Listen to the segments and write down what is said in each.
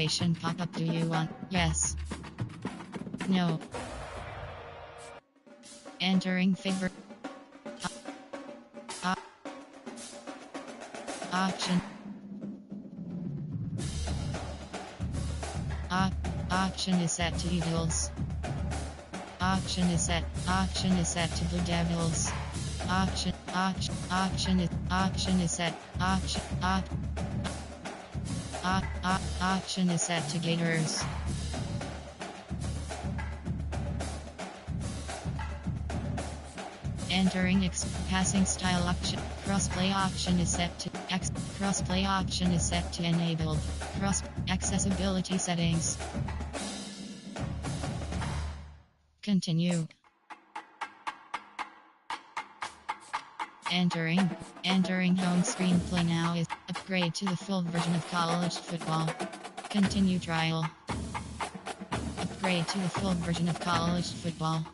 narration pop-up. Do you want? Yes. No. Entering favorite. Option. Option is set to Eagles. Option is set to Blue Devils. Option is set. Option is set to Gators. Entering passing style option. Crossplay option is set to Crossplay option is set to enabled. Accessibility settings. Continue. Entering home screen. Play now is upgrade to the full version of college football. Continue trial. Upgrade to the full version of college football.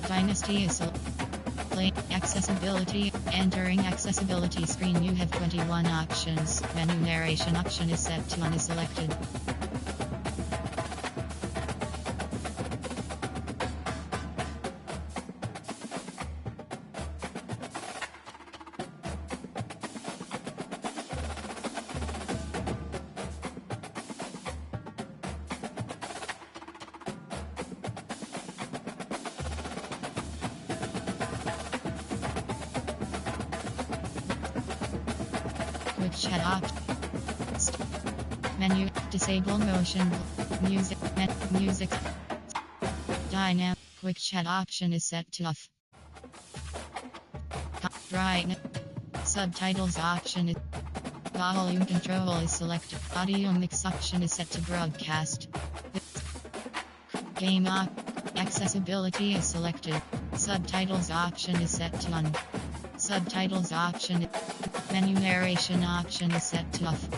Dynasty is play accessibility. Entering accessibility screen. You have 21 options. Menu narration option is set to on is selected. Quick chat option. Menu. Disable motion. Music. Music. Dynamic. Quick chat option is set to off. Brightness. Subtitles option is. Volume control is selected. Audio mix option is set to broadcast. Game up. Accessibility is selected. Subtitles option is set to on. Subtitles option. Menu narration option is set to off.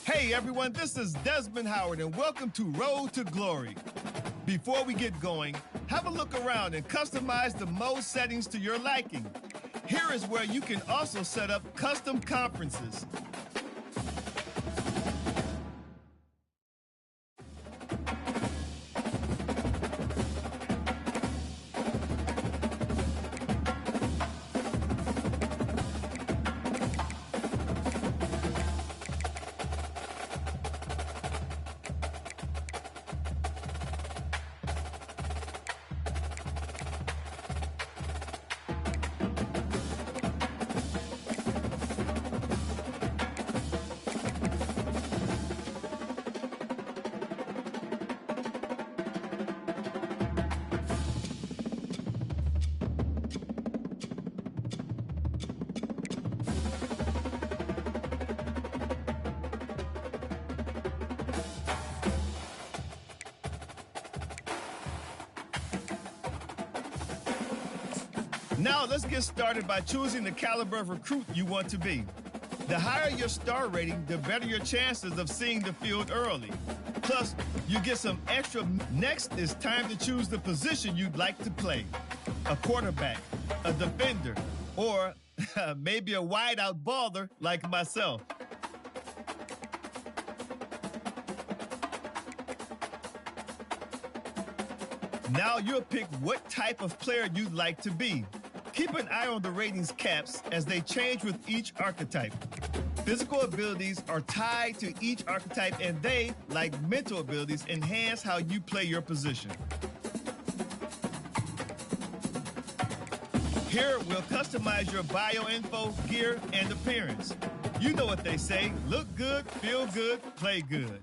Hey everyone, this is Desmond Howard and welcome to Road to Glory. Before we get going, have a look around and customize the mode settings to your liking. Here is where you can also set up custom conferences. Now let's get started by choosing the caliber of recruit you want to be. The higher your star rating, the better your chances of seeing the field early. Plus, you get some extra. Next, it's time to choose the position you'd like to play. A quarterback, a defender, or maybe a wideout baller like myself. Now you'll pick what type of player you'd like to be. Keep an eye on the ratings caps as they change with each archetype. Physical abilities are tied to each archetype, and they, like mental abilities, enhance how you play your position. Here, we'll customize your bioinfo, gear, and appearance. You know what they say, look good, feel good, play good.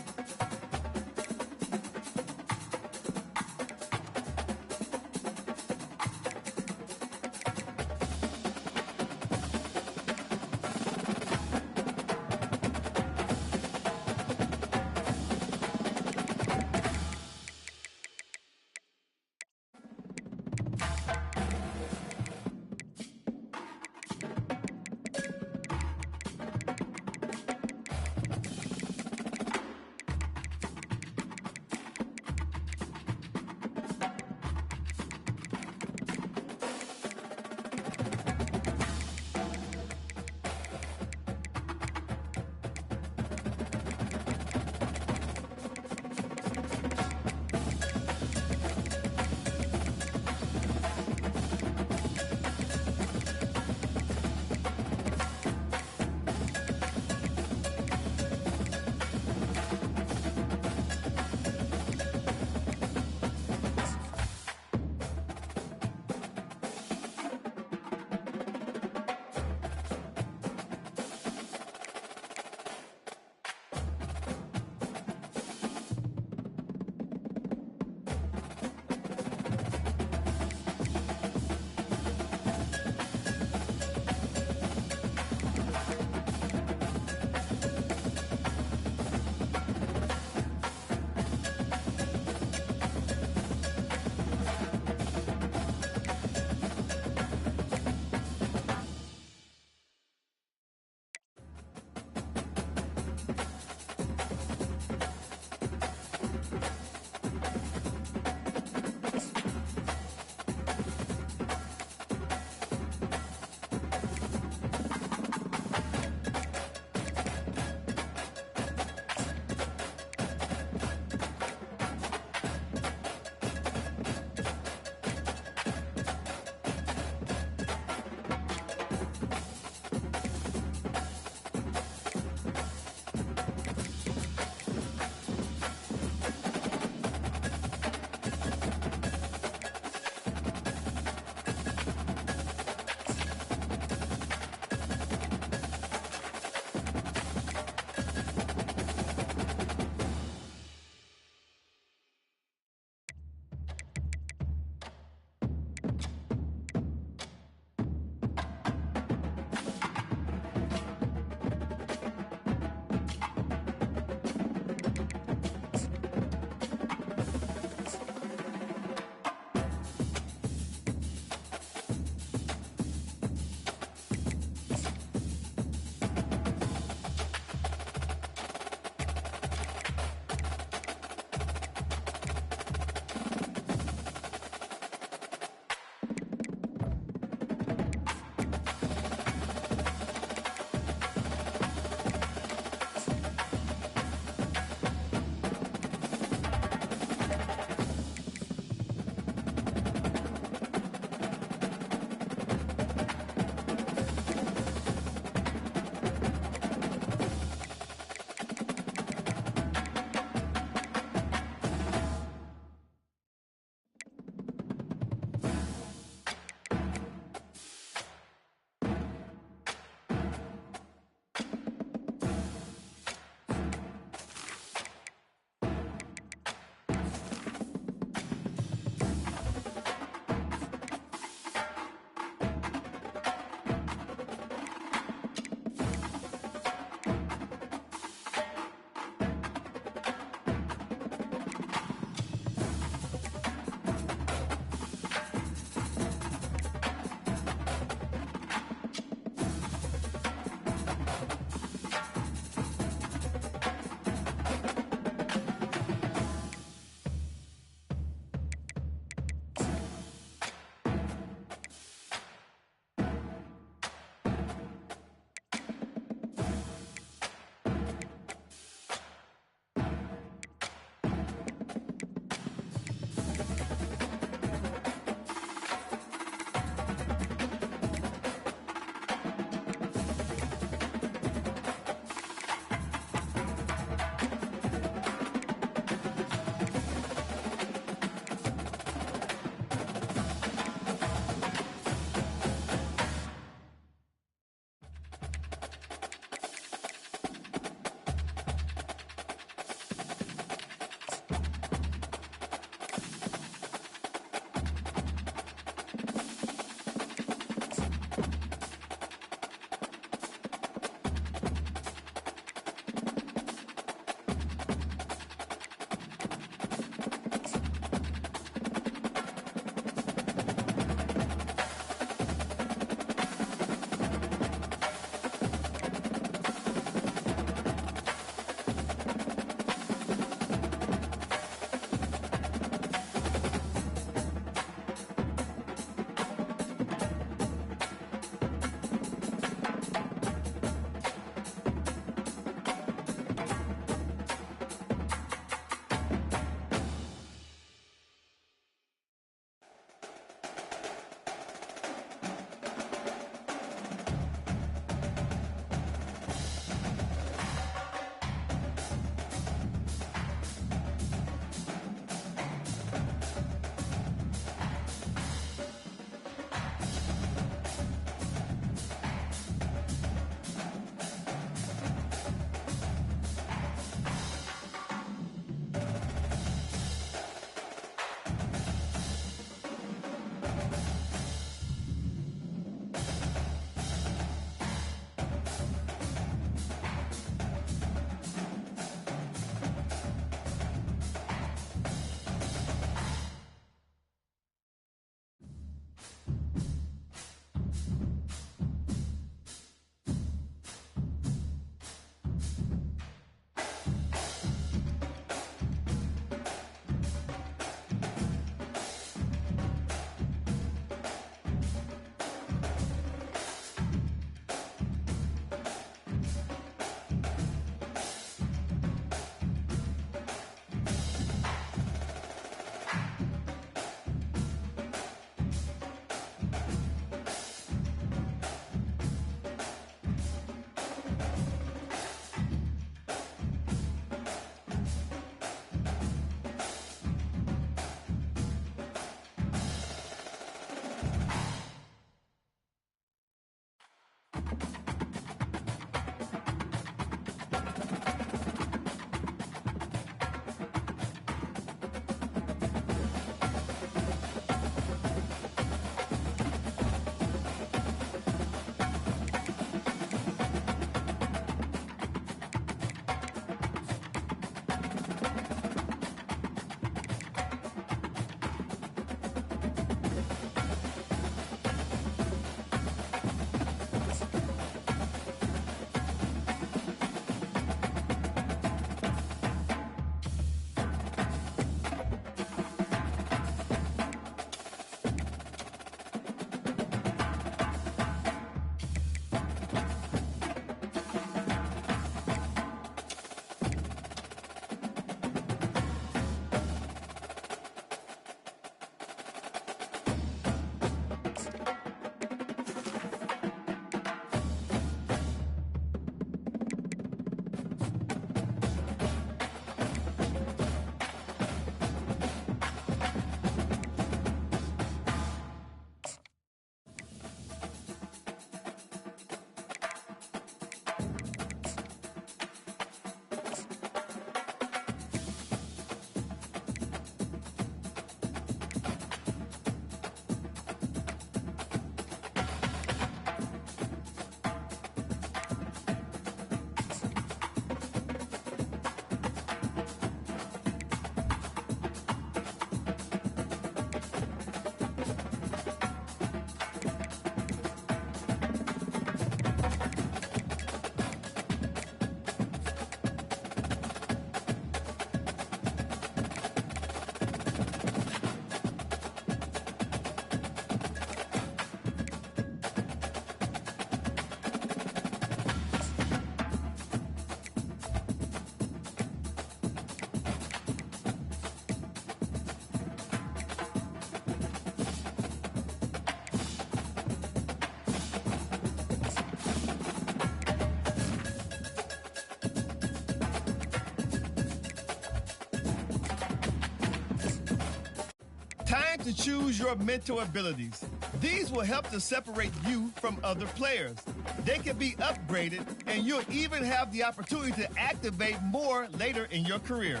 Time to choose your mental abilities. These will help to separate you from other players. They can be upgraded, and you'll even have the opportunity to activate more later in your career.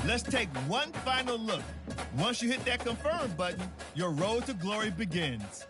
Let's take one final look. Once you hit that confirm button, your road to glory begins.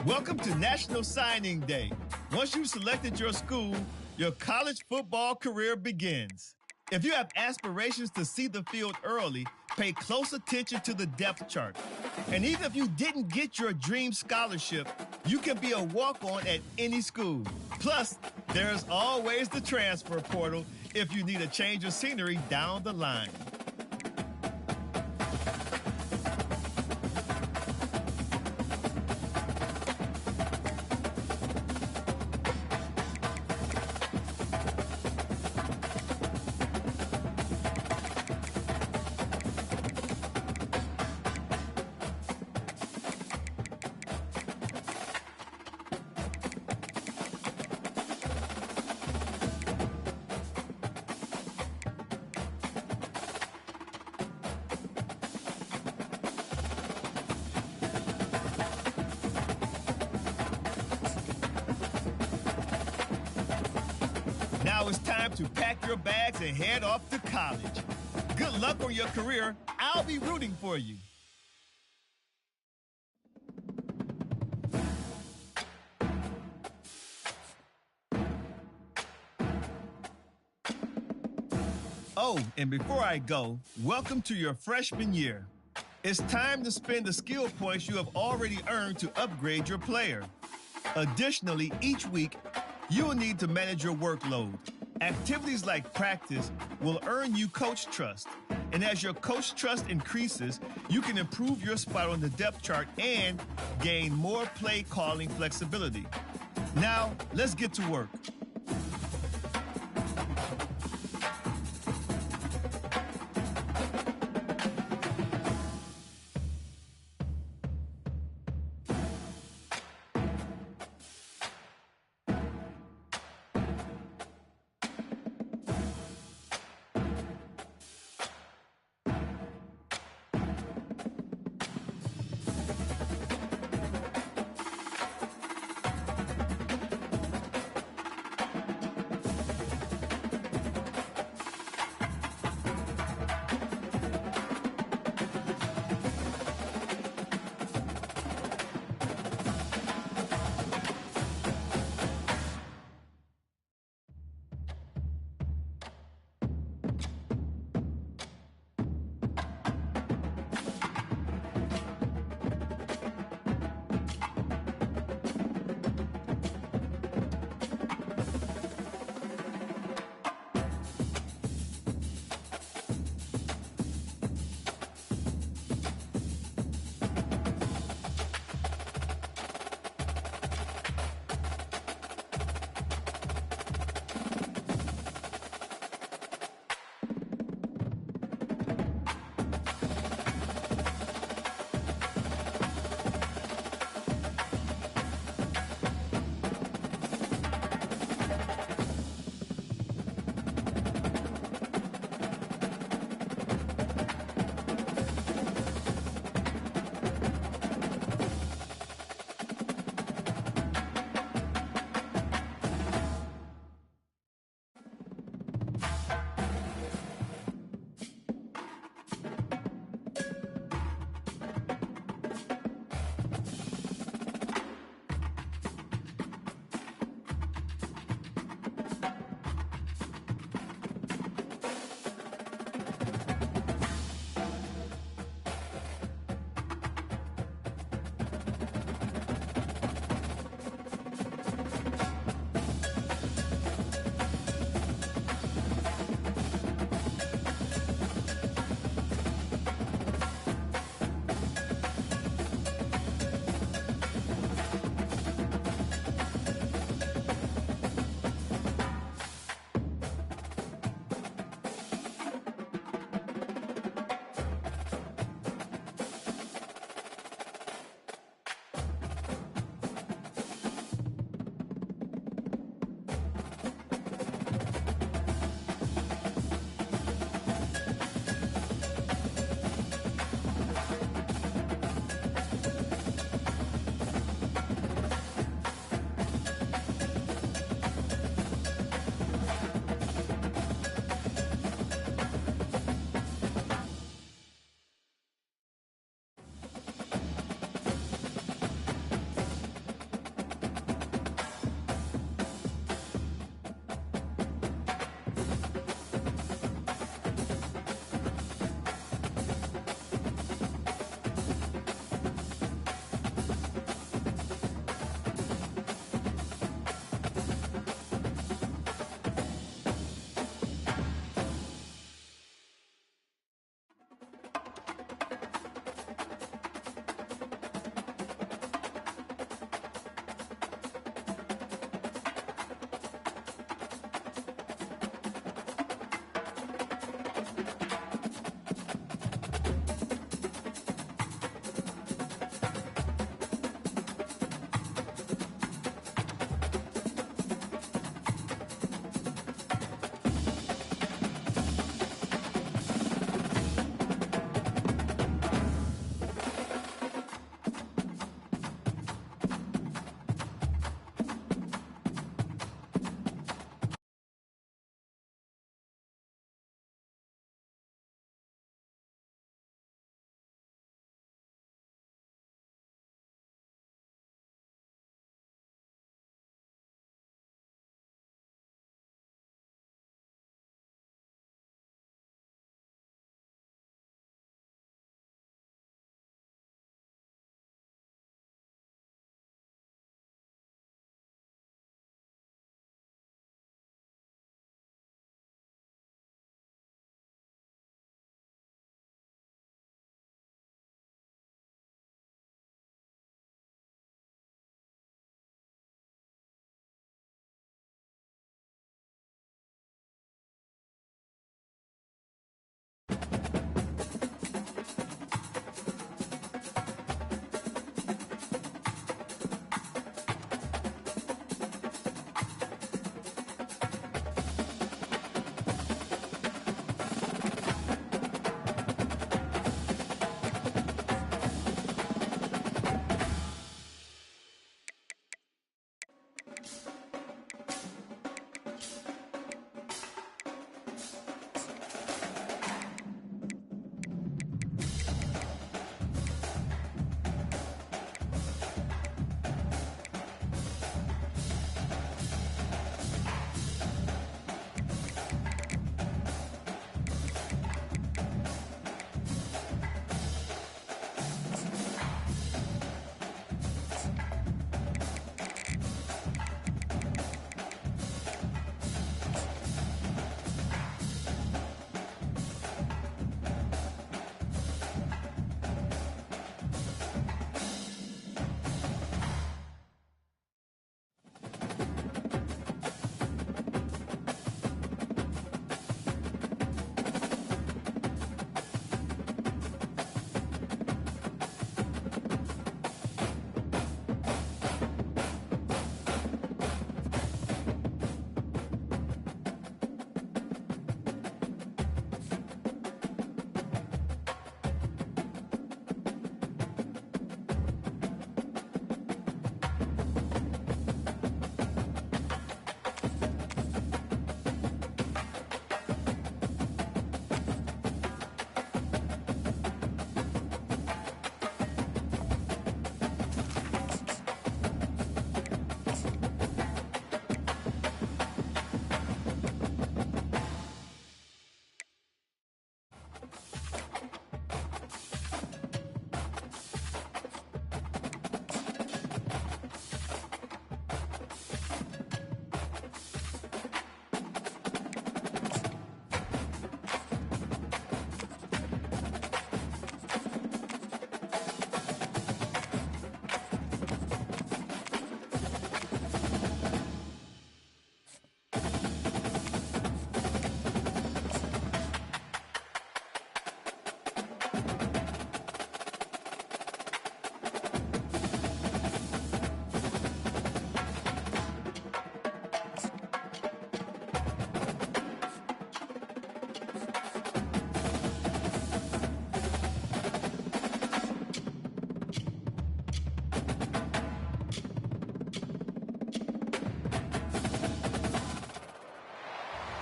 Welcome to National Signing Day. Once you've selected your school, your college football career begins. If you have aspirations to see the field early, pay close attention to the depth chart. And even if you didn't get your dream scholarship, you can be a walk-on at any school. Plus, there's always the transfer portal if you need a change of scenery down the line. Now it's time to pack your bags and head off to college. Good luck on your career. I'll be rooting for you. Oh, and before I go, welcome to your freshman year. It's time to spend the skill points you have already earned to upgrade your player. Additionally, each week, you will need to manage your workload. Activities like practice will earn you coach trust. And as your coach trust increases, you can improve your spot on the depth chart and gain more play calling flexibility. Now, let's get to work.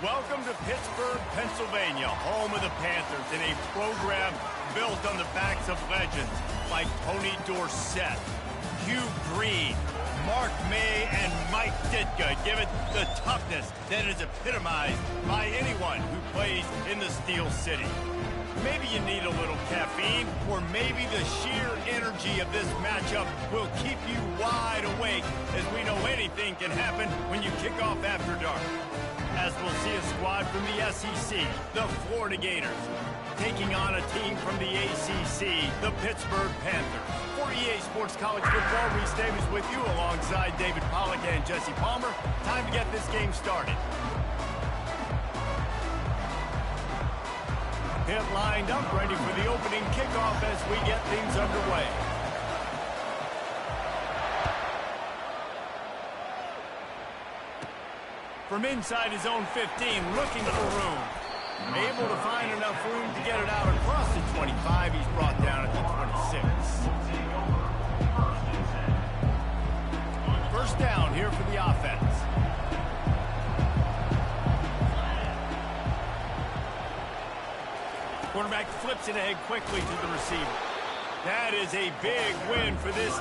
Welcome to Pittsburgh, Pennsylvania, home of the Panthers, in a program built on the backs of legends like Tony Dorsett, Hugh Green, Mark May, and Mike Ditka. Give it the toughness that is epitomized by anyone who plays in the Steel City. Maybe you need a little caffeine, or maybe the sheer energy of this matchup will keep you wide awake, as we know anything can happen when you kick off after dark. As we'll see a squad from the SEC, the Florida Gators, taking on a team from the ACC, the Pittsburgh Panthers. For EA Sports College Football, Reese Davis with you alongside David Pollack and Jesse Palmer. Time to get this game started. Pit lined up, ready for the opening kickoff as we get things underway. From inside his own 15, looking for room. Able to find enough room to get it out across the 25. He's brought down at the 26. First down here for the offense. Quarterback flips it ahead quickly to the receiver. That is a big win for this.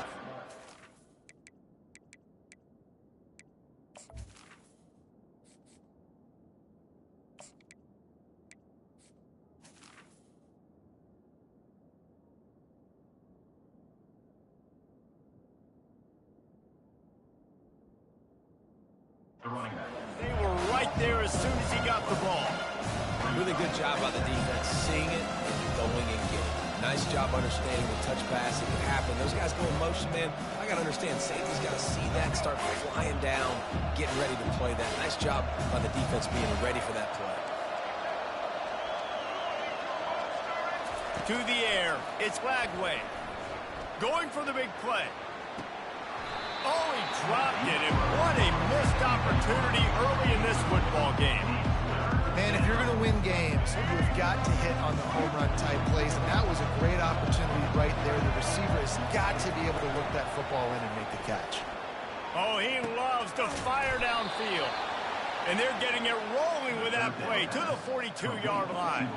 They were right there as soon as he got the ball. Really good job by the defense, seeing it, going and getting it. Nice job understanding the touch pass that can happen. Those guys go in motion, man. I got to understand, safety's got to see that and start flying down, getting ready to play that. Nice job by the defense being ready for that play. To the air, it's Lagway. Going for the big play. Oh, he dropped it, and what a missed opportunity early in this football game. Man, if you're going to win games, you've got to hit on the home run type plays, and that was a great opportunity right there. The receiver has got to be able to look that football in and make the catch. Oh, he loves to fire downfield. And they're getting it rolling with that play to the 42-yard line.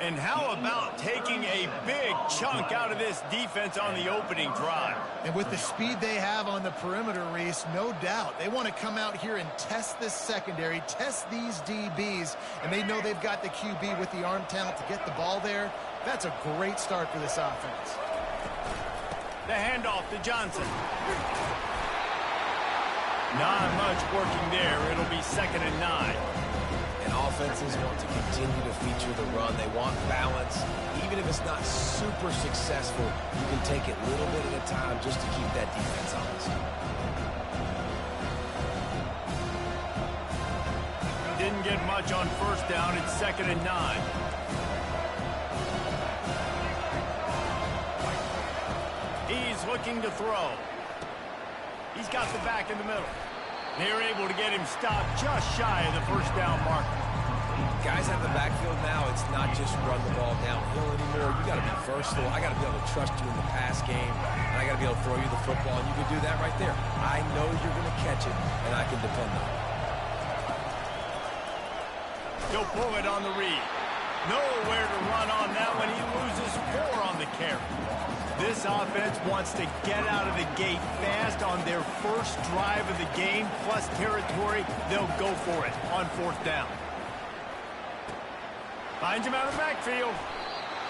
And how about taking a big chunk out of this defense on the opening drive? And with the speed they have on the perimeter, Reese, no doubt, they want to come out here and test this secondary, test these DBs, and they know they've got the QB with the arm talent to get the ball there. That's a great start for this offense. The handoff to Johnson. Not much working there. It'll be 2nd and 9. And offenses want to continue to feature the run. They want balance. Even if it's not super successful, you can take it a little bit at a time just to keep that defense honest. Didn't get much on first down. It's 2nd and 9. He's looking to throw. He's got the back in the middle. They're able to get him stopped just shy of the first down marker. Guys have the backfield now. It's not just run the ball downhill anymore. You got to be versatile. I got to be able to trust you in the pass game, and I got to be able to throw you the football, and you can do that right there. I know you're going to catch it, and I can depend on it. He'll pull it on the read. Nowhere to run on that one. He loses 4 on the carry. This offense wants to get out of the gate fast on their first drive of the game, plus territory. They'll go for it on 4th down. Finds him out of the backfield.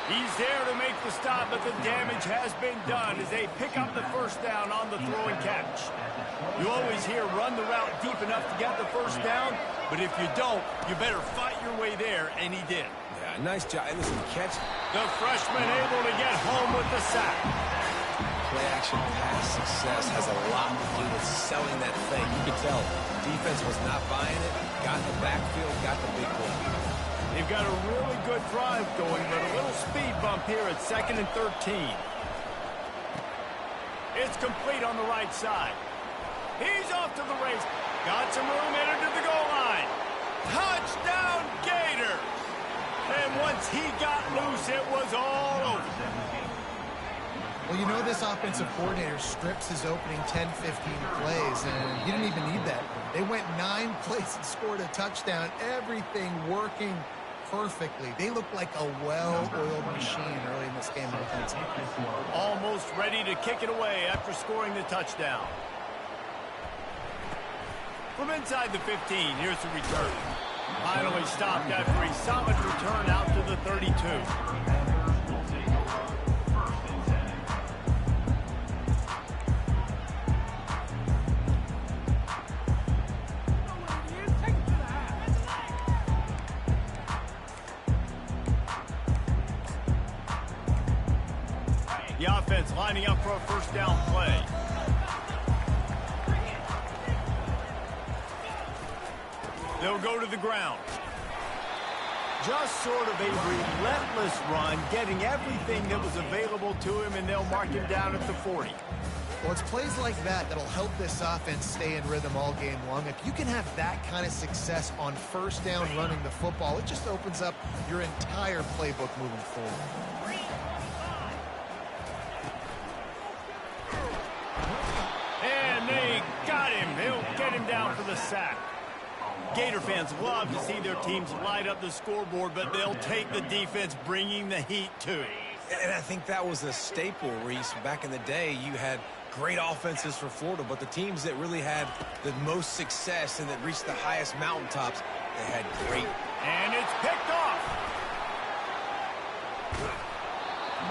He's there to make the stop, but the damage has been done as they pick up the first down on the throw and catch. You always hear run the route deep enough to get the first down, but if you don't, you better fight your way there, and he did. Yeah, nice job. Listen, catch. The freshman able to get home with the sack. Play action pass success has a lot to do with selling that thing. You could tell defense was not buying it, got in the backfield, got the big play. They've got a really good drive going, but a little speed bump here at 2nd and 13. It's complete on the right side. He's off to the race. Got some room headed to the goal line. Touchdown, Gator! And once he got loose, it was all over. Well, you know this offensive coordinator strips his opening 10, 15 plays, and he didn't even need that. They went 9 plays and scored a touchdown. Everything working perfectly. They look like a well-oiled machine early in this game offensively. Almost ready to kick it away after scoring the touchdown. From inside the 15, here's the return. Finally stopped after a solid return out to the 32. The offense lining up for a first down play. They'll go to the ground. Just sort of a relentless run, getting everything that was available to him, and they'll mark him down at the 40. Well, it's plays like that that'll help this offense stay in rhythm all game long. If you can have that kind of success on first down running the football, it just opens up your entire playbook moving forward. And they got him. They'll get him down for the sack. Gator fans love to see their teams light up the scoreboard, but they'll take the defense bringing the heat too. And I think that was a staple, Reese. Back in the day, you had great offenses for Florida, but the teams that really had the most success and that reached the highest mountaintops, they had great. And it's picked off.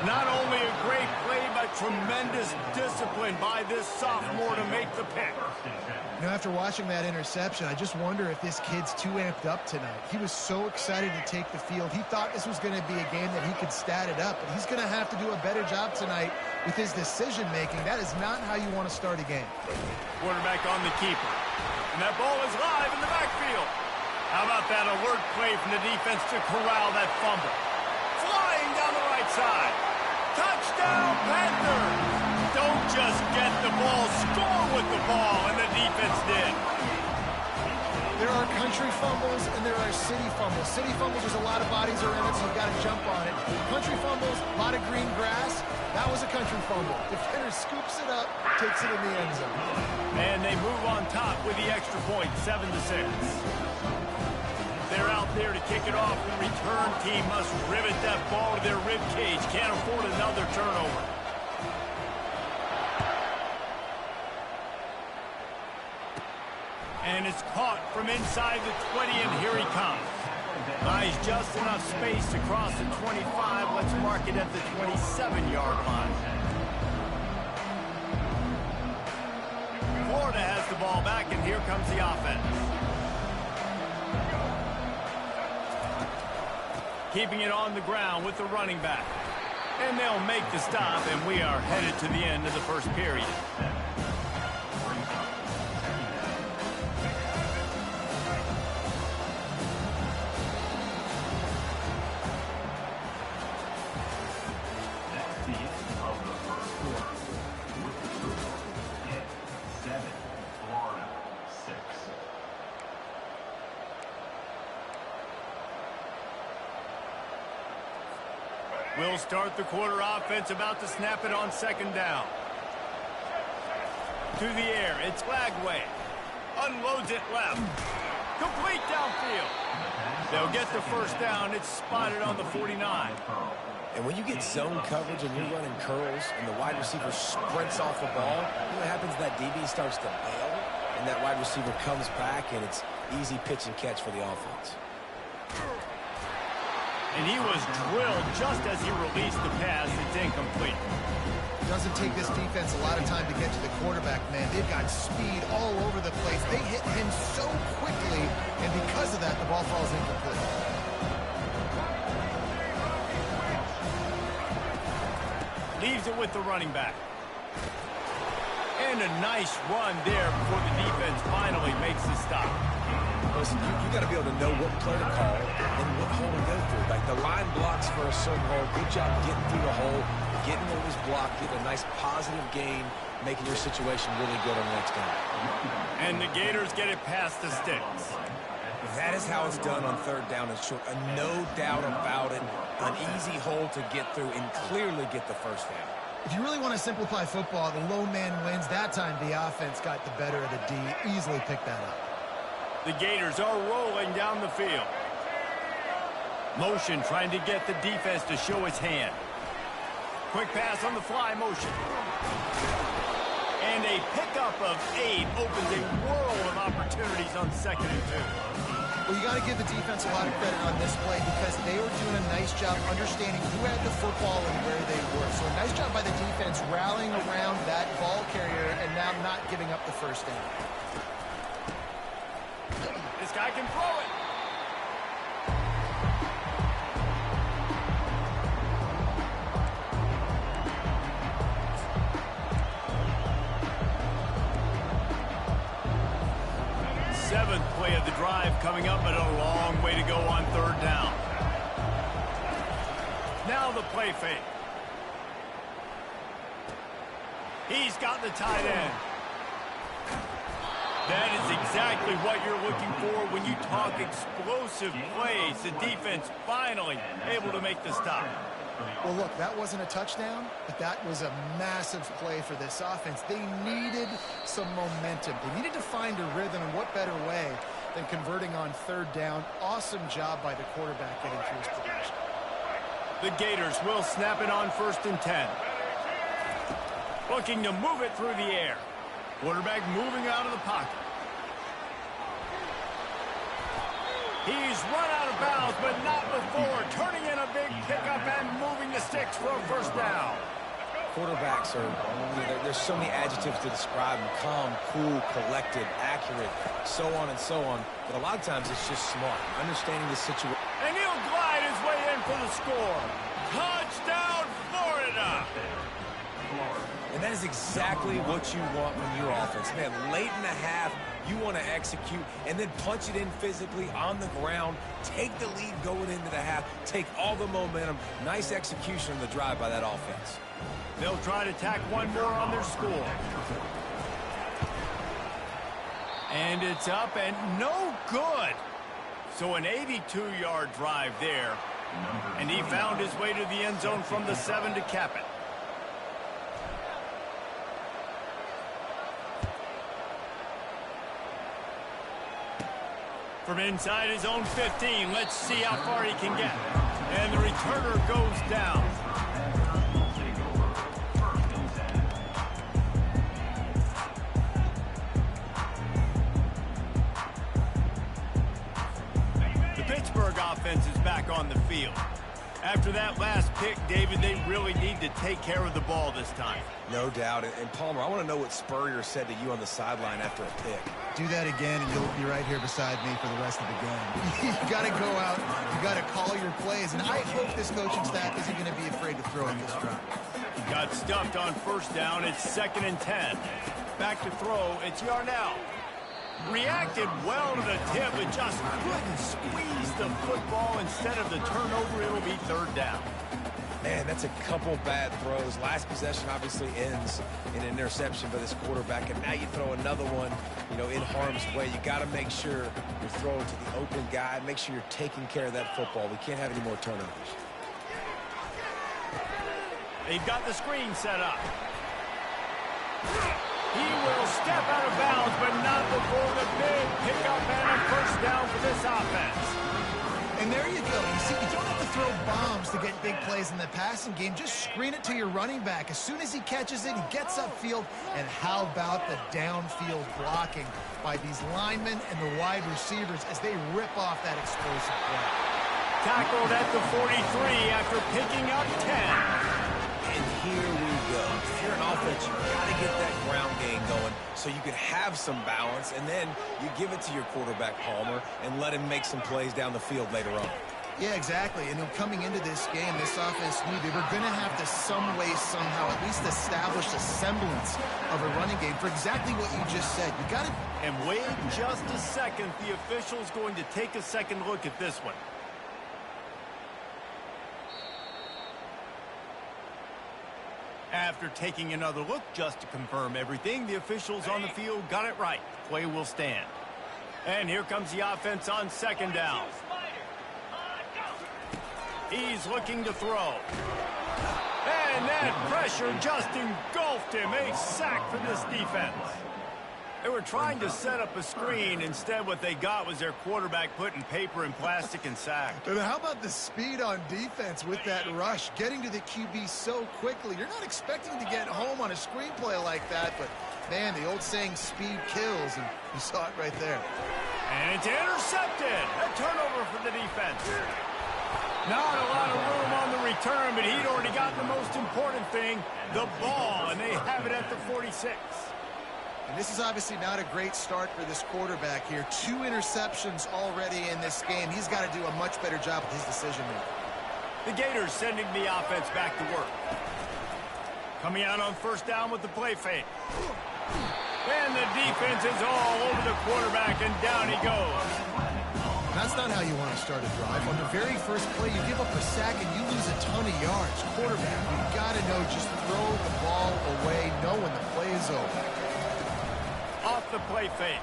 Not only a great play, but tremendous discipline by this sophomore to make the pick. You know, after watching that interception, I just wonder if this kid's too amped up tonight. He was so excited to take the field. He thought this was going to be a game that he could stat it up, but he's going to have to do a better job tonight with his decision-making. That is not how you want to start a game. Quarterback on the keeper. And that ball is live in the backfield. How about that alert play from the defense to corral that fumble? Flying down the right side. Touchdown, Panthers! Don't just get the ball, score with the ball, and the defense did. There are country fumbles and there are city fumbles. City fumbles, there's a lot of bodies around it, so you've got to jump on it. Country fumbles, a lot of green grass. That was a country fumble. Defender scoops it up, takes it in the end zone. And they move on top with the extra point, 7-6. They're out there to kick it off. The return team must rivet that ball to their rib cage. Can't afford another turnover. And it's caught from inside the 20, and here he comes. Buys just enough space to cross the 25. Let's mark it at the 27-yard line. Florida has the ball back, and here comes the offense. Keeping it on the ground with the running back. And they'll make the stop, and we are headed to the end of the first period. We'll start the quarter offense, about to snap it on second down. To the air, it's Lagway. Unloads it left. Complete downfield. They'll get the first down. It's spotted on the 49. And when you get zone coverage and you're running curls and the wide receiver sprints off the ball, you know what happens? That DB starts to bail, and that wide receiver comes back, and it's easy pitch and catch for the offense. And he was drilled just as he released the pass. It's incomplete. Doesn't take this defense a lot of time to get to the quarterback, man. They've got speed all over the place. They hit him so quickly, and because of that, the ball falls incomplete. Leaves it with the running back. And a nice run there before the defense finally makes the stop. Listen, you got to be able to know what play to call and what hole to go through. Like the line blocks for a certain hole. Good job getting through the hole, getting what was blocked, getting a nice positive gain, making your situation really good on the next down. And the Gators get it past the sticks. That is how it's done on third down and short. No doubt about it. An easy hole to get through and clearly get the first down. If you really want to simplify football, the low man wins. That time, the offense got the better of the D. Easily picked that up. The Gators are rolling down the field. Motion trying to get the defense to show its hand. Quick pass on the fly motion. And a pickup of 8 opens a world of opportunities on 2nd and 2. Well, you got to give the defense a lot of credit on this play because they were doing a nice job understanding who had the football and where they were. So a nice job by the defense rallying around that ball carrier and now not giving up the first down. This guy can throw it. Seventh play of the drive coming up, but a long way to go on 3rd down. Now the play fake. He's got the tight end. That is exactly what you're looking for when you talk explosive plays. The defense finally able to make the stop. Well, look, that wasn't a touchdown, but that was a massive play for this offense. They needed some momentum. They needed to find a rhythm, and what better way than converting on 3rd down. Awesome job by the quarterback getting through his progression. The Gators will snap it on 1st and 10. Looking to move it through the air. Quarterback moving out of the pocket. He's run out of bounds, but not before. Turning in a big pickup and moving the sticks for a 1st down. Quarterbacks are, there's so many adjectives to describe them. Calm, cool, collected, accurate, so on and so on. But a lot of times it's just smart, understanding the situation. And he'll glide his way in for the score. Touchdown, Florida! And that is exactly what you want from your offense. Man, late in the half, you want to execute and then punch it in physically on the ground. Take the lead going into the half. Take all the momentum. Nice execution on the drive by that offense. They'll try to tack one more on their score. And it's up and no good. So an 82-yard drive there. And he found his way to the end zone from the 7 to cap it. From inside his own 15, let's see how far he can get. And the returner goes down. The Pittsburgh offense is back on the field. After that last pick, David, they really need to take care of the ball this time. No doubt. And Palmer, I want to know what Spurrier said to you on the sideline after a pick. Do that again, and you'll be right here beside me for the rest of the game. You got to go out. You got to call your plays. And I hope this coaching staff isn't going to be afraid to throw in this drive. Got stuffed on 1st down. It's 2nd and 10. Back to throw. It's Yarnell. Reacted well to the tip, but just couldn't squeeze the football. Instead of the turnover, it'll be 3rd down. Man, that's a couple bad throws. Last possession obviously ends in an interception by this quarterback, and now you throw another one, in harm's way. You got to make sure you're throwing to the open guy. Make sure you're taking care of that football. We can't have any more turnovers. They've got the screen set up. He will step out of bounds, but not before the big pickup and a 1st down for this offense. And there you go. You see, you don't have to throw bombs to get big plays in the passing game. Just screen it to your running back. As soon as he catches it, he gets upfield. And how about the downfield blocking by these linemen and the wide receivers as they rip off that explosive play. Tackled at the 43 after picking up 10. And here we go. If you're an offense, you've got to get that ground game going so you can have some balance, and then you give it to your quarterback, Palmer, and let him make some plays down the field later on. Yeah, exactly. And coming into this game, this offense knew they were going to have to some way, somehow, at least establish a semblance of a running game for exactly what you just said. You got to... And wait just a second. The official's going to take a second look at this one. After taking another look just to confirm everything, the officials on the field got it right. Play will stand. And here comes the offense on 2nd down. He's looking to throw. And that pressure just engulfed him. A sack for this defense. They were trying to set up a screen. Instead, what they got was their quarterback putting paper and plastic and sacked. And how about the speed on defense with that rush? Getting to the QB so quickly. You're not expecting to get home on a screenplay like that, but, man, the old saying, speed kills, and you saw it right there. And it's intercepted. A turnover for the defense. Not a lot of room on the return, but he'd already got the most important thing, the ball, and they have it at the 46. And this is obviously not a great start for this quarterback here. 2 interceptions already in this game. He's got to do a much better job with his decision-making. The Gators sending the offense back to work. Coming out on first down with the play fake. And the defense is all over the quarterback, and down he goes. That's not how you want to start a drive. On the very first play, you give up a sack and you lose a ton of yards. Quarterback, you've got to know, just throw the ball away, know when the play is over. Off the play fake.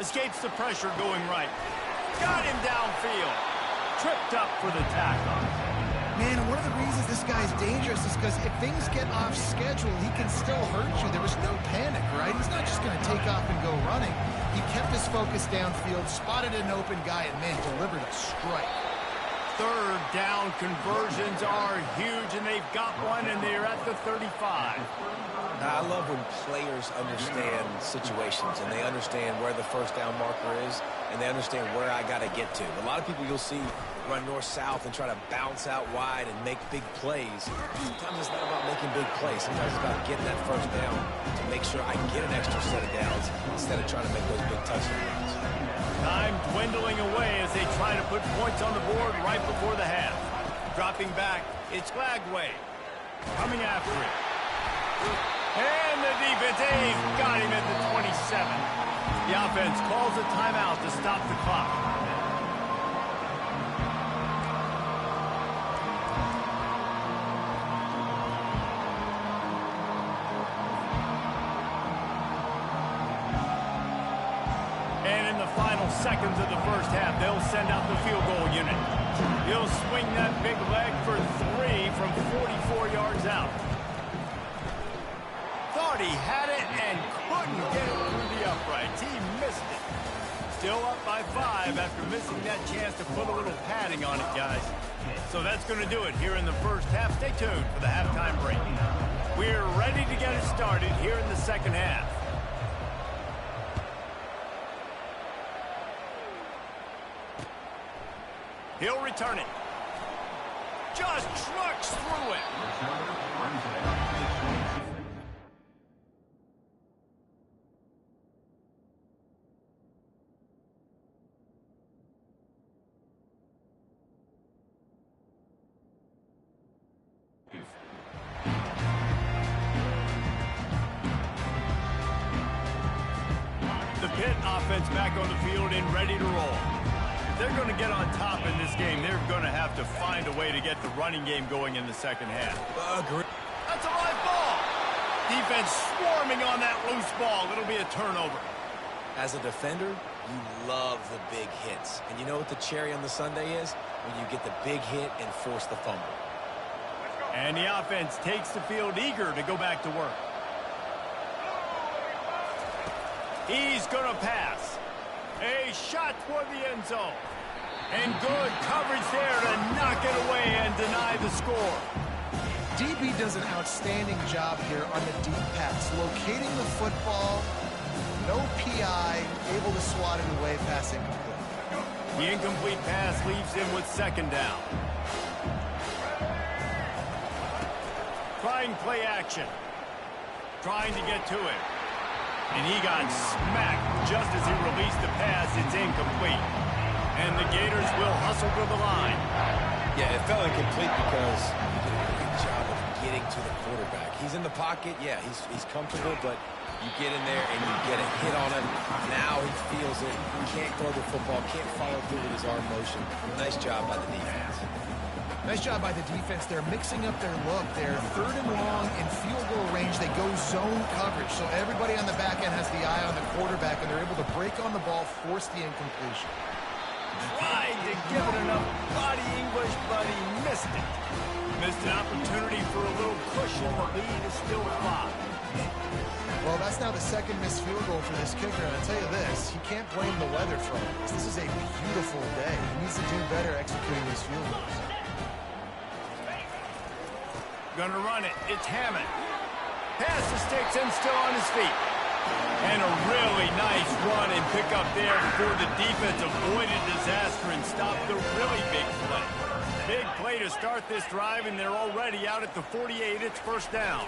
Escapes the pressure going right. Got him downfield. Tripped up for the tackle. Man, one of the reasons this guy's dangerous is because if things get off schedule, he can still hurt you. There was no panic, right? He's not just going to take off and go running. He kept his focus downfield, spotted an open guy, and, man, delivered a strike. Third down conversions are huge, and they've got one, and they're at the 35. I love when players understand situations, and they understand where the first down marker is, and they understand where I got to get to. A lot of people you'll see run north-south and try to bounce out wide and make big plays. Sometimes it's not about making big plays. Sometimes it's about getting that first down to make sure I get an extra set of downs instead of trying to make those big touchdowns. Time dwindling away as they try to put points on the board right before the half. Dropping back, it's Lagway. Coming after it. And the defense, they've got him at the 27. The offense calls a timeout to stop the clock. And in the final seconds of the first half, they'll send out the field goal unit. He'll swing that big leg for 3 from 44 yards out. Thought he had it and couldn't get it through the uprights. He missed it. Still up by 5 after missing that chance to put a little padding on it, guys. So that's going to do it here in the first half. Stay tuned for the halftime break. We're ready to get it started here in the second half. He'll return it. Just trucks through it. The Pitt offense back on the field and ready to roll. If they're going to get on top in this game, they're going to have to find a way to get the running game going in the second half. Agree. That's a live ball. Defense swarming on that loose ball. It'll be a turnover. As a defender, you love the big hits. And you know what the cherry on the sundae is? When you get the big hit and force the fumble. And the offense takes the field eager to go back to work. He's going to pass. A shot toward the end zone. And good coverage there to knock it away and deny the score. DB does an outstanding job here on the deep pass. Locating the football, no PI, able to swat it away, pass incomplete. The incomplete pass leaves him with second down. Trying play action. Trying to get to it. And he got smacked just as he released the pass. It's incomplete. And the Gators will hustle to the line. Yeah, it felt incomplete because he did a great job of getting to the quarterback. He's in the pocket. Yeah, he's comfortable, but you get in there and you get a hit on him. Now he feels it. He can't throw the football, can't follow through with his arm motion. Nice job by the defense. Nice job by the defense. They're mixing up their look. They're third and long in field goal range. They go zone coverage. So everybody on the back end has the eye on the quarterback, and they're able to break on the ball, force the incompletion. Tried to give it enough body English, but he missed it. Missed an opportunity for a little cushion. The lead is still 5. Well, that's now the second missed field goal for this kicker, and I'll tell you this, he can't blame the weather for all this. This is a beautiful day. He needs to do better executing these field goals. Gonna run it. It's Hammond. Pass the sticks and still on his feet. And a really nice run and pick up there before the defense avoided disaster and stopped the really big play. Big play to start this drive, and they're already out at the 48. It's first down.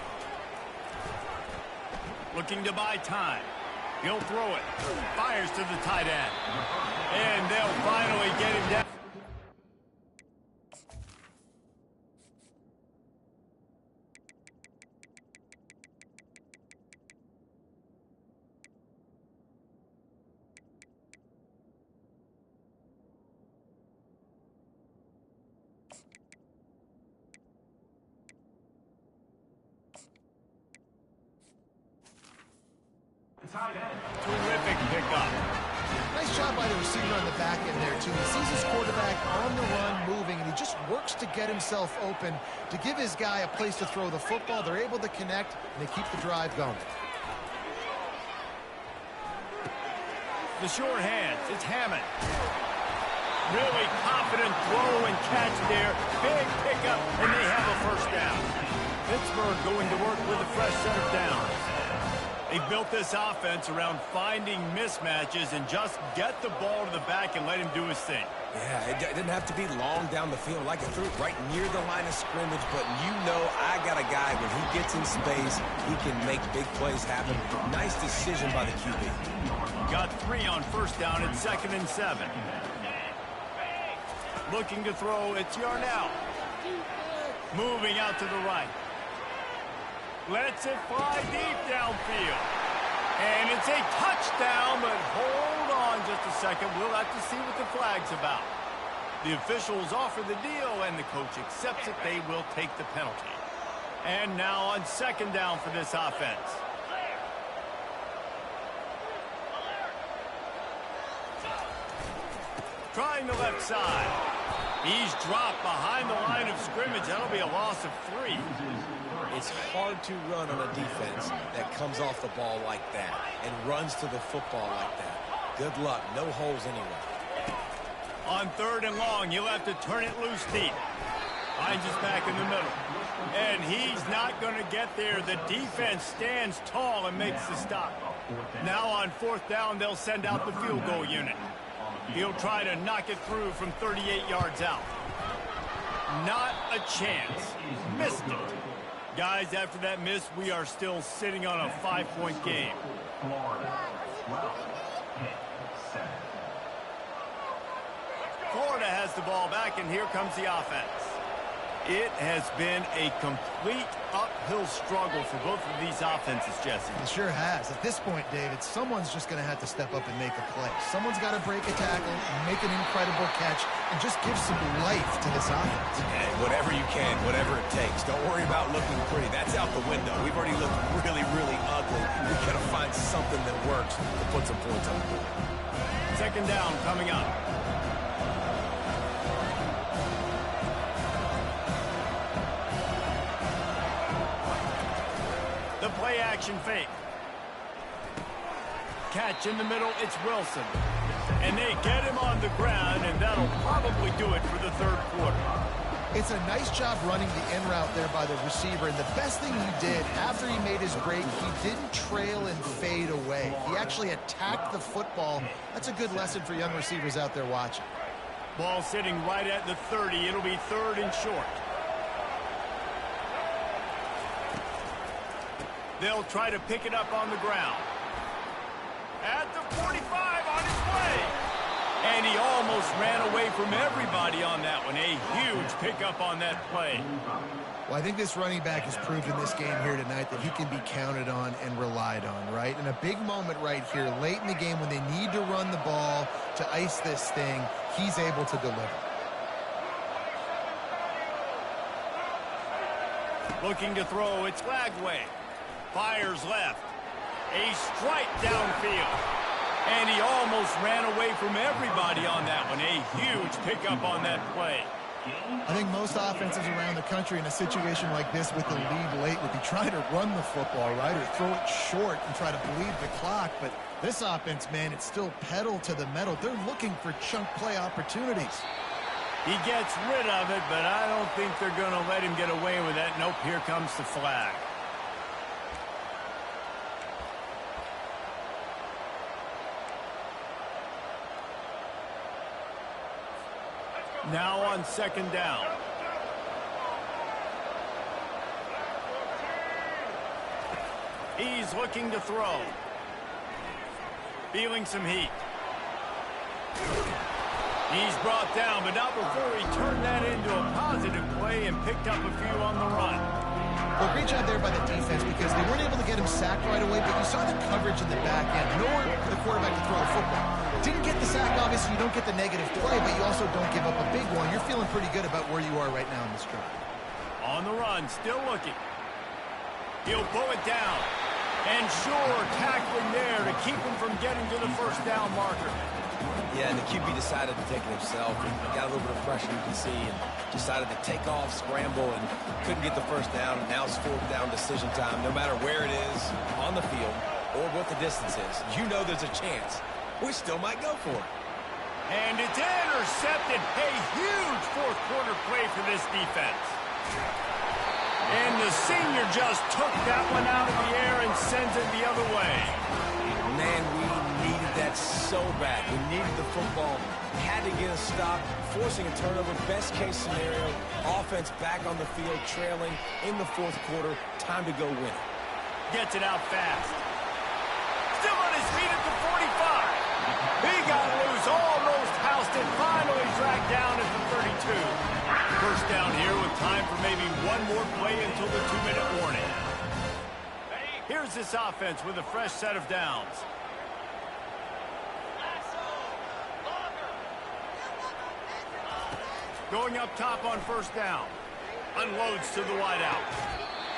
Looking to buy time. He'll throw it. Fires to the tight end. And they'll finally get him down. Terrific pickup. Nice job by the receiver on the back end there, too. He sees his quarterback on the run moving, and he just works to get himself open to give his guy a place to throw the football. They're able to connect, and they keep the drive going. The short hands. It's Hammond. Really confident throw and catch there. Big pickup, and they have a first down. Pittsburgh going to work with a fresh set of downs. They built this offense around finding mismatches and just get the ball to the back and let him do his thing. Yeah, it didn't have to be long down the field. Like I threw it right near the line of scrimmage, but you know I got a guy, when he gets in space, he can make big plays happen. Nice decision by the QB. Got 3 on first down at 2nd and 7. Looking to throw, it's Yarnell. Moving out to the right. Lets it fly deep downfield. And it's a touchdown, but hold on just a second. We'll have to see what the flag's about. The officials offer the deal, and the coach accepts it. They will take the penalty. And now on 2nd down for this offense. Trying the left side. He's dropped behind the line of scrimmage. That'll be a loss of 3. It's hard to run on a defense that comes off the ball like that and runs to the football like that. Good luck. No holes anywhere. On 3rd and long, he'll have to turn it loose deep. Hines is back in the middle. And he's not going to get there. The defense stands tall and makes the stop. Now on 4th down, they'll send out the field goal unit. He'll try to knock it through from 38 yards out. Not a chance. Missed it. Guys, after that miss, we are still sitting on a 5-point game. Florida has the ball back, and here comes the offense. It has been a complete uphill struggle for both of these offenses, Jesse. It sure has. At this point, David, someone's just going to have to step up and make a play. Someone's got to break a tackle, make an incredible catch, and just give some life to this offense. And whatever you can, whatever it takes. Don't worry about looking pretty. That's out the window. We've already looked really, really ugly. We've got to find something that works to put some points on the board. 2nd down coming up. The play action fake. Catch in the middle, it's Wilson. And they get him on the ground, and that'll probably do it for the 3rd quarter. It's a nice job running the in route there by the receiver, and the best thing he did after he made his break, he didn't trail and fade away. He actually attacked the football. That's a good lesson for young receivers out there watching. Ball sitting right at the 30. It'll be 3rd and short. They'll try to pick it up on the ground. At the 45 on his way. And he almost ran away from everybody on that one. A huge pickup on that play. Well, I think this running back has proved in this game here tonight that he can be counted on and relied on, right? In a big moment right here, late in the game when they need to run the ball to ice this thing, he's able to deliver. Looking to throw, it's Lagway. Fires left. A strike downfield. And he almost ran away from everybody on that one. and a huge pickup on that play. I think most offenses around the country in a situation like this with the lead late would be trying to run the football, right, or throw it short and try to bleed the clock. But this offense, man, it's still pedal to the metal. They're looking for chunk play opportunities. He gets rid of it, but I don't think they're going to let him get away with that. Nope, here comes the flag. Now on second down. He's looking to throw. Feeling some heat. He's brought down, but not before he turned that into a positive play and picked up a few on the run. Well, great job there by the defense because they weren't able to get him sacked right away, but you saw the coverage in the back end. Nowhere for the quarterback to throw a football. Didn't get the sack, obviously. You don't get the negative play, but you also don't give up a big one. You're feeling pretty good about where you are right now in this drive. On the run, still looking. He'll pull it down. And sure, tackling there to keep him from getting to the first down marker. Yeah, and the QB decided to take it himself. He got a little bit of pressure, you can see, and decided to take off, scramble, and couldn't get the first down. And now it's fourth down decision time. No matter where it is on the field or what the distance is, you know there's a chance. We still might go for it. And it's intercepted. A huge fourth quarter play for this defense. And the senior just took that one out of the air and sends it the other way. Man, we needed that so bad. We needed the football. Had to get a stop, forcing a turnover. Best case scenario, offense back on the field, trailing in the fourth quarter. Time to go win it. Gets it out fast. Still on his feet at the 45. He got loose, almost housed it, finally dragged down at the 32. First down here with time for maybe one more play until the 2-minute warning. Here's this offense with a fresh set of downs. Going up top on first down. Unloads to the wideout.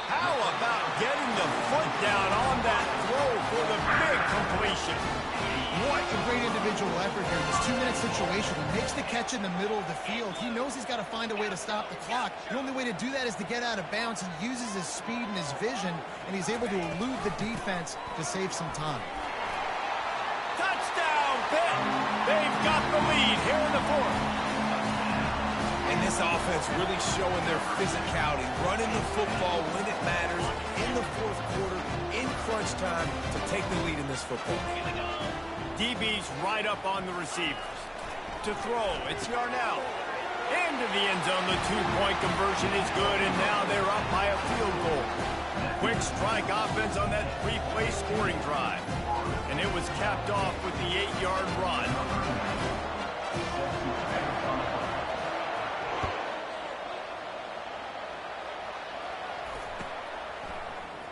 How about getting the foot down on that throw for the big completion? What a great individual effort here in this 2-minute situation. He makes the catch in the middle of the field. He knows he's got to find a way to stop the clock. The only way to do that is to get out of bounds. He uses his speed and his vision, and he's able to elude the defense to save some time. Touchdown, Pitt! They've got the lead here in the fourth. And this offense really showing their physicality, running the football when it matters, in the fourth quarter, in crunch time, to take the lead in this football game. DB's right up on the receivers. To throw, it's Yarnell. Into the end zone, the two-point conversion is good, and now they're up by a field goal. Quick strike offense on that three-play scoring drive. And it was capped off with the 8-yard run.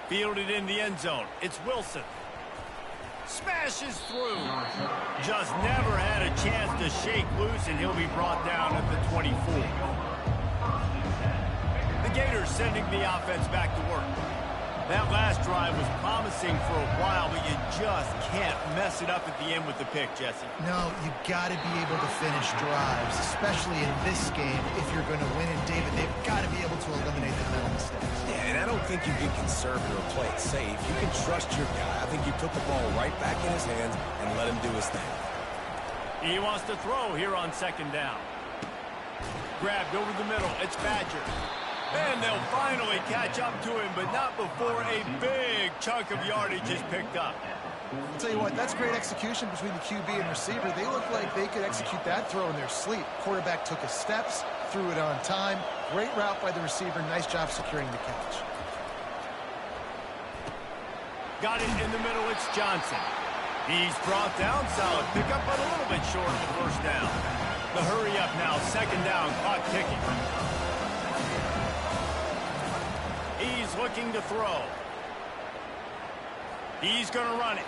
Fielded in the end zone. It's Wilson. Smashes through. Just never had a chance to shake loose, and he'll be brought down at the 24. The Gators sending the offense back to work. That last drive was promising for a while, but you just can't mess it up at the end with the pick, Jesse. No, you got to be able to finish drives, especially in this game if you're going to win. And David, they've got to be able to eliminate the mental mistakes. Yeah, and I don't think you get conservative or play it safe. You can trust your guy. I think you put the ball right back in his hands and let him do his thing. He wants to throw here on second down. Grabbed over the middle. It's Badger. And they'll finally catch up to him, but not before a big chunk of yardage is picked up. I'll tell you what, that's great execution between the QB and receiver. They look like they could execute that throw in their sleep. Quarterback took his steps, threw it on time. Great route by the receiver. Nice job securing the catch. Got it in the middle. It's Johnson. He's brought down. Solid pickup, but a little bit short of the first down. The hurry up now. Second down. Clock ticking. He's looking to throw. He's going to run it.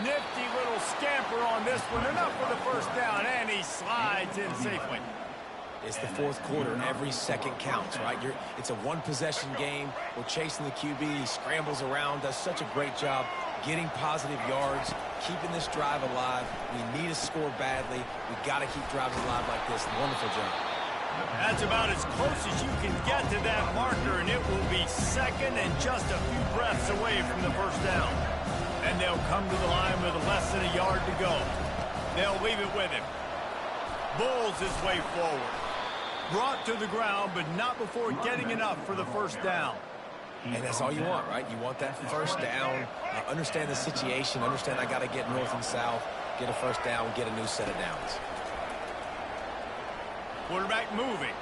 Nifty little scamper on this one. Enough for the first down, and he slides in safely. It's the fourth quarter, and every second counts, right? It's a one-possession game. We're chasing the QB. He scrambles around, does such a great job getting positive yards, keeping this drive alive. We need to score badly. We got to keep drives alive like this. Wonderful job. That's about as close as you can get to that marker, and it will be second and just a few breaths away from the first down. And they'll come to the line with less than a yard to go. They'll leave it with him. Bulls his way forward. Brought to the ground, but not before getting enough for the first down. And that's all you want, right? You want that first down. Understand the situation. Understand I got to get north and south, get a first down, get a new set of downs. Quarterback moving.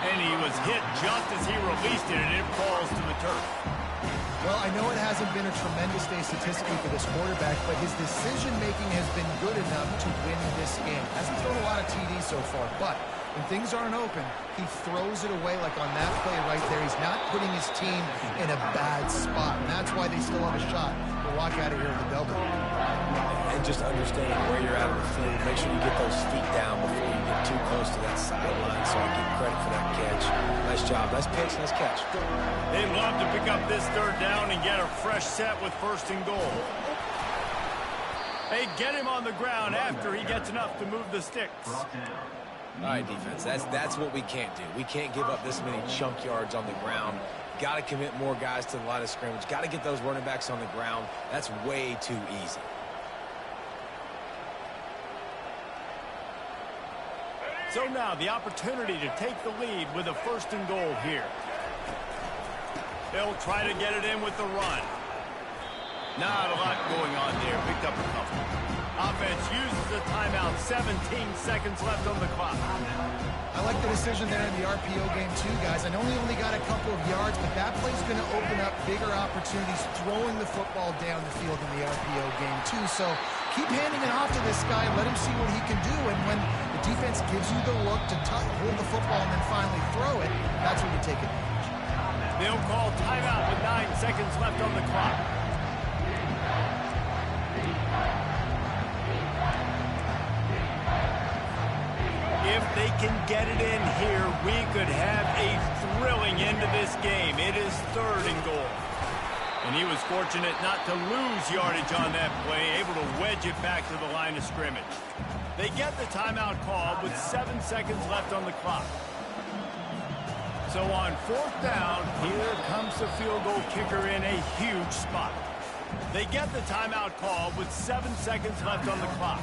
And he was hit just as he released it, and it falls to the turf. Well, I know it hasn't been a tremendous day statistically for this quarterback, but his decision-making has been good enough to win this game. Hasn't thrown a lot of TDs so far, but when things aren't open, he throws it away like on that play right there. He's not putting his team in a bad spot, and that's why they still have a shot to walk out of here with a W. And just understanding where you're at on the field, make sure you get those feet down before you get too close to that sideline, so I give credit for that catch. Nice job, nice pitch, nice catch. They'd love to pick up this third down and get a fresh set with first and goal. They get him on the ground after he gets enough to move the sticks. All right, defense, that's what we can't do. We can't give up this many chunk yards on the ground. Got to commit more guys to the line of scrimmage. Got to get those running backs on the ground. That's way too easy. So now the opportunity to take the lead with a first and goal here. They'll try to get it in with the run. Not a lot going on there. Picked up a couple. Offense uses a timeout. 17 seconds left on the clock. I like the decision there in the RPO game too, guys. I know he only got a couple of yards, but that play's going to open up bigger opportunities throwing the football down the field in the RPO game too. So keep handing it off to this guy. Let him see what he can do. And when the defense gives you the look to hold the football and then finally throw it, that's when you take advantage. They'll call timeout with 9 seconds left on the clock. If they can get it in here, we could have a thrilling end to this game. It is third and goal. And he was fortunate not to lose yardage on that play, able to wedge it back to the line of scrimmage. They get the timeout called with 7 seconds left on the clock. So on fourth down, here comes the field goal kicker in a huge spot. They get the timeout called with 7 seconds left on the clock.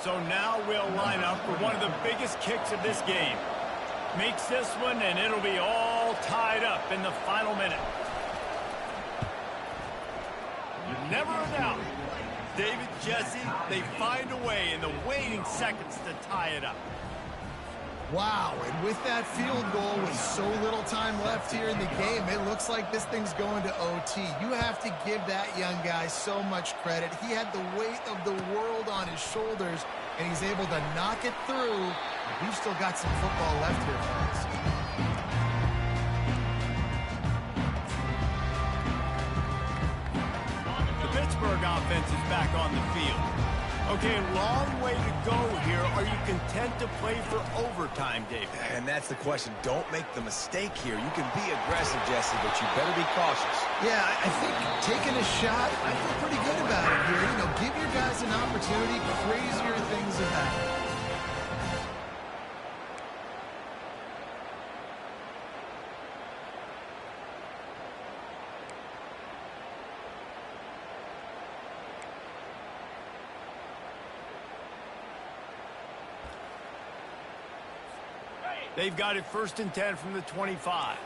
So now we'll line up for one of the biggest kicks of this game. Makes this one, and it'll be all tied up in the final minute. Never a doubt. David, Jesse, they find a way in the waiting seconds to tie it up. Wow, and with that field goal with so little time left here in the game, it looks like this thing's going to OT. You have to give that young guy so much credit. He had the weight of the world on his shoulders, and he's able to knock it through. We've still got some football left here, folks. The Pittsburgh offense is back on the field. Okay, long way to go here. Are you content to play for overtime, David? And that's the question. Don't make the mistake here. You can be aggressive, Jesse, but you better be cautious. Yeah, I think taking a shot, I feel pretty good about it here. You know, give your guys an opportunity. Crazier things have happened. They've got it 1st and 10 from the 25.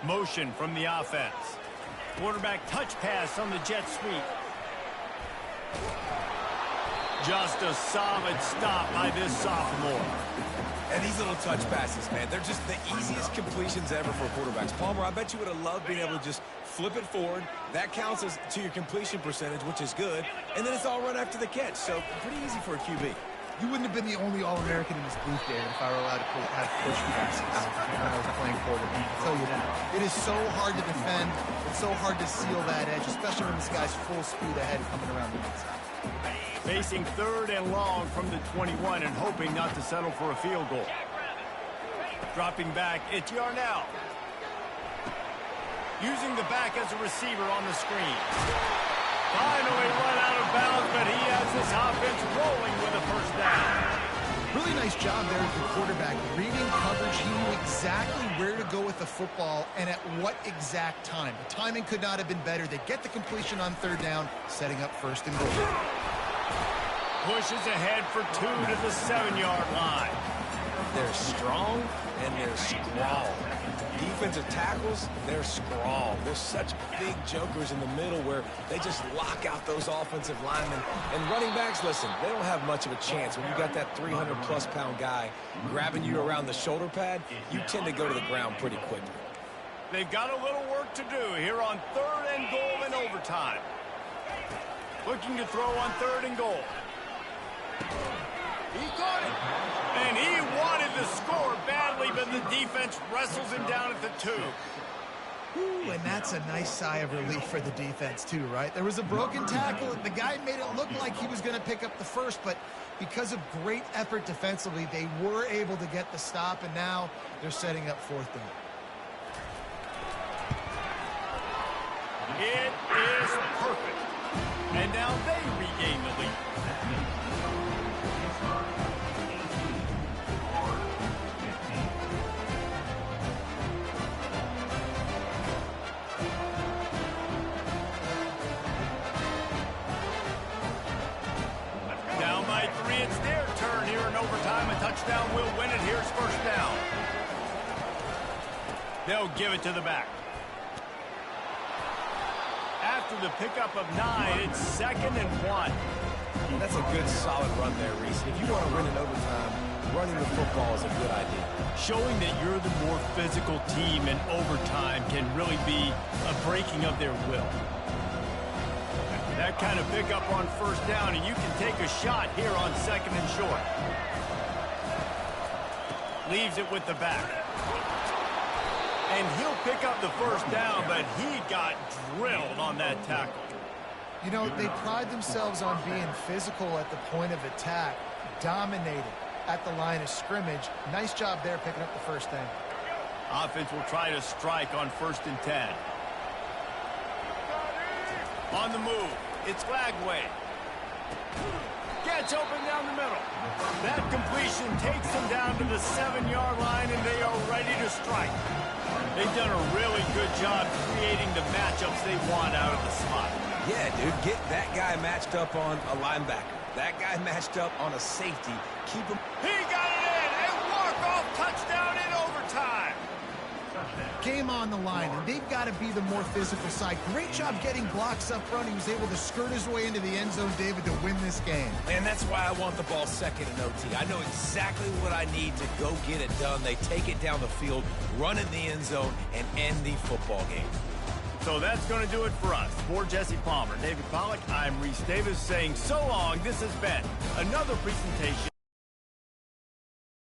Motion from the offense. Quarterback touch pass on the jet sweep. Just a solid stop by this sophomore. And these little touch passes, man, they're just the easiest completions ever for quarterbacks. Palmer, I bet you would have loved being able to just flip it forward. That counts as to your completion percentage, which is good. And then it's all run after the catch, so pretty easy for a QB. You wouldn't have been the only All-American in this booth, David, if I were allowed to have push passes when I was playing quarterback. I'll tell you that. It is so hard to defend. It's so hard to seal that edge, especially when this guy's full speed ahead coming around the inside. Facing 3rd and long from the 21 and hoping not to settle for a field goal. Dropping back, it's Yarnell. Using the back as a receiver on the screen. Finally run out of bounds, but he has this offense rolling with a first down. Really nice job there with the quarterback. Reading coverage, he knew exactly where to go with the football and at what exact time. The timing could not have been better. They get the completion on 3rd down, setting up 1st and goal. Pushes ahead for 2 to the 7-yard line. They're strong and they're strong. Defensive tackles, they're strong. There's such big jokers in the middle where they just lock out those offensive linemen. And running backs, listen, they don't have much of a chance. When you got that 300-plus-pound guy grabbing you around the shoulder pad, you tend to go to the ground pretty quickly. They've got a little work to do here on 3rd and goal in overtime. Looking to throw on 3rd and goal. He caught it. And he wanted to score badly, but the defense wrestles him down at the 2. Ooh, and that's a nice sigh of relief for the defense, too, right? There was a broken tackle. The guy made it look like he was going to pick up the 1st, but because of great effort defensively, they were able to get the stop, and now they're setting up 4th down. It is perfect. And now they regain the lead. Down by 3, it's their turn here in overtime. A touchdown will win it. Here's 1st down. They'll give it to the back. After the pickup of 9, it's 2nd and 1. And that's a good, solid run there, Reese. If you want to win in overtime, running the football is a good idea. Showing that you're the more physical team in overtime can really be a breaking of their will. That kind of pickup on 1st down, and you can take a shot here on 2nd and short. Leaves it with the back. And he'll pick up the 1st down, but he got drilled on that tackle. You know, they pride themselves on being physical at the point of attack, dominating at the line of scrimmage. Nice job there picking up the 1st down. Offense will try to strike on 1st and 10. On the move, it's Lagway. Gets open down the middle. That completion takes them down to the 7-yard line, and they are ready to strike. They've done a really good job creating the matchups they want out of the slot. Yeah, dude, get that guy matched up on a linebacker. That guy matched up on a safety. Keep him. He got it in! A walk-off touchdown in overtime! Game on the line, and they've got to be the more physical side. Great job getting blocks up front. He was able to skirt his way into the end zone, David, to win this game. And that's why I want the ball 2nd in OT. I know exactly what I need to go get it done. They take it down the field, run in the end zone, and end the football game. So that's going to do it for us. For Jesse Palmer, David Pollack, I'm Reese Davis saying so long. This has been another presentation